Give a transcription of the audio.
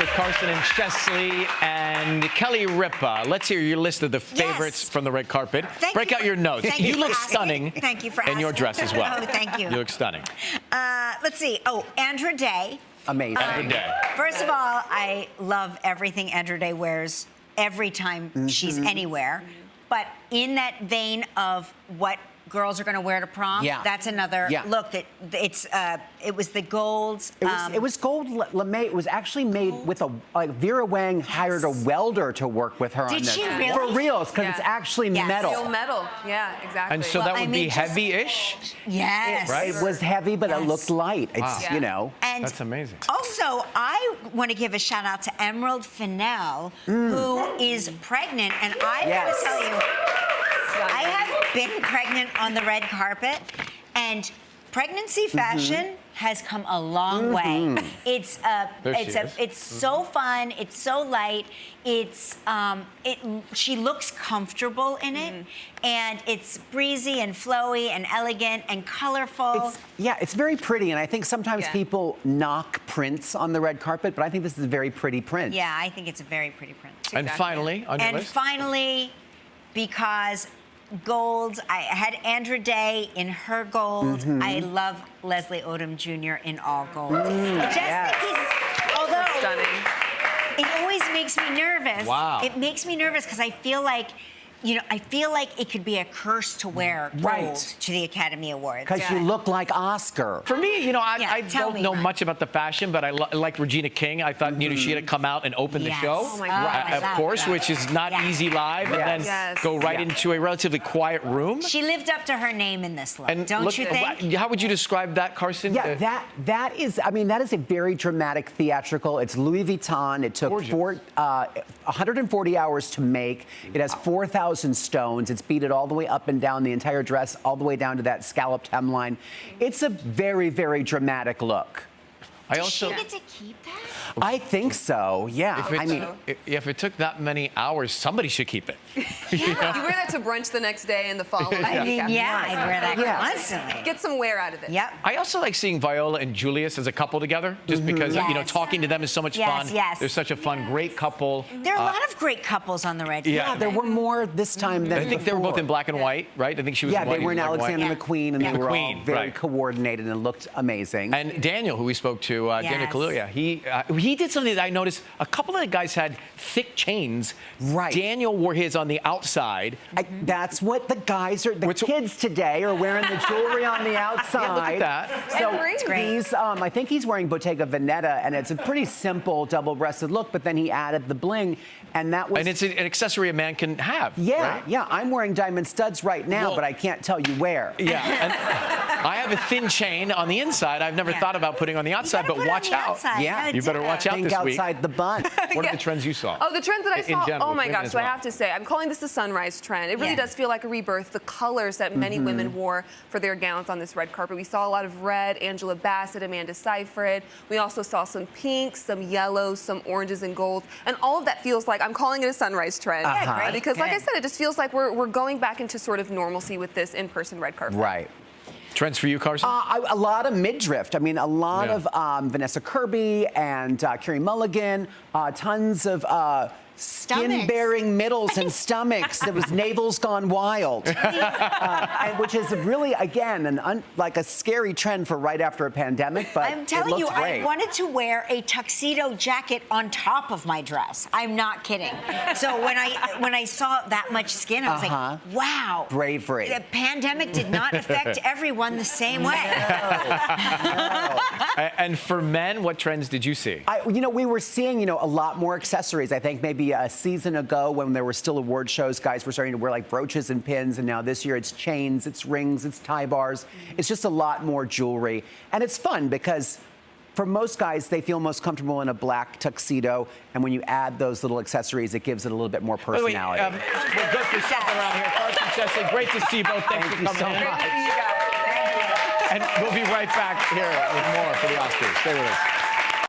with Carson and Cheslie and Kelly Ripa. Let's hear your list of the favorites from the red carpet. Break out your notes. You look stunning. Thank you for asking. In your dress as well. Oh, thank you. You look stunning. Let's see. Oh, Andra Day. Amazing. Andra Day. First of all, I love everything Andra Day wears every time she's anywhere. But in that vein of what girls are going to wear to prom, that's another look that it was the golds. It was gold lame. It was actually made with Vera Wang hired a welder to work with her on this. Did she really? For reals, because it's actually metal. Real metal. Yeah, exactly. And so that would be heavy-ish? Yes. Right? It was heavy, but it looked light. It's, you know. And that's amazing. Also, I want to give a shout out to Emerald Fennell, who is pregnant, and I got to tell you, I have been pregnant on the red carpet, and pregnancy fashion has come a long way. It's so fun. It's so light. She looks comfortable in it, and it's breezy and flowy and elegant and colorful. It's very pretty, and I think sometimes people knock prints on the red carpet, but I think this is a very pretty print. Yeah, I think it's a very pretty print. And finally, on your list? And finally, because gold, I had Andra Day in her gold. I love Leslie Odom Jr. in all gold. I just think he's, although stunning. It always makes me nervous. Wow. It makes me nervous because I feel like, it could be a curse to wear gold to the Academy Awards. Because you look like Oscar. For me, I don't know much about the fashion, but I like Regina King. I thought, she had to come out and open the show. Oh my God. Of course, which is not easy live, and then go right into a relatively quiet room. She lived up to her name in this look, And don't you think? How would you describe that, Carson? Yeah, that is a very dramatic theatrical. It's Louis Vuitton. It took 140 hours to make. It has 4,000 stones. It's beaded all the way up and down the entire dress, all the way down to that scalloped hemline. It's a very, very dramatic look. Does she get to keep that? I think so, yeah. If it took that many hours, somebody should keep it. You wear that to brunch the next day and the following week. I'd wear that constantly. Get some wear out of it. Yep. I also like seeing Viola and Julius as a couple together, just because talking to them is so much fun. They're such a fun, great couple. There are a lot of great couples on the red carpet. Yeah, there were more this time than I think they were both in black and white, right? I think she was in white. They were in Alexander McQueen, and they were all very coordinated and looked amazing. And Daniel, who we spoke to, Daniel Kaluuya, he did something that I noticed. A couple of the guys had thick chains. Right. Daniel wore his on the outside. That's what the guys are. The kids today are wearing the jewelry on the outside. Yeah, look at that. So it's great. I think he's wearing Bottega Veneta, and it's a pretty simple double-breasted look. But then he added the bling, and that was. And it's an accessory a man can have. Yeah, right? yeah. I'm wearing diamond studs right now, but I can't tell you where. Yeah. And I have a thin chain on the inside. I've never thought about putting on the outside, but watch out. Yeah, you better watch out Think this week. outside the bun. What are the trends you saw? Oh, the trends that I saw. general, Oh my women gosh! as So I well. have to say, I'm calling this the sunrise trend. It really does feel like a rebirth. The colors that many women wore for their gowns on this red carpet. We saw a lot of red. Angela Bassett, Amanda Seyfried. We also saw some pinks, some yellows, some oranges and golds, and all of that feels like I'm calling it a sunrise trend. Because, like I said, it just feels like we're going back into sort of normalcy with this in-person red carpet. Right. Trends for you, Carson? A lot of midriff. I mean, a lot of Vanessa Kirby and Carey Mulligan, tons of skin-bearing middles and stomachs. There was navels gone wild, and which is really, again, like a scary trend for right after a pandemic, but I'm telling you, great. I wanted to wear a tuxedo jacket on top of my dress. I'm not kidding. So when I saw that much skin, I was like, wow. Bravery. The pandemic did not affect everyone the same way. And for men, what trends did you see? We were seeing, a lot more accessories. I think maybe a season ago when there were still award shows, guys were starting to wear like brooches and pins, and now this year it's chains, it's rings, it's tie bars. It's just a lot more jewelry. And it's fun because for most guys, they feel most comfortable in a black tuxedo, and when you add those little accessories, it gives it a little bit more personality. We're good for something around here. Carson, Cheslie, great to see you both. Thanks for coming so in. much. Great to see you guys. Thank you. And we'll be right back here with more for the Oscars. Stay with us.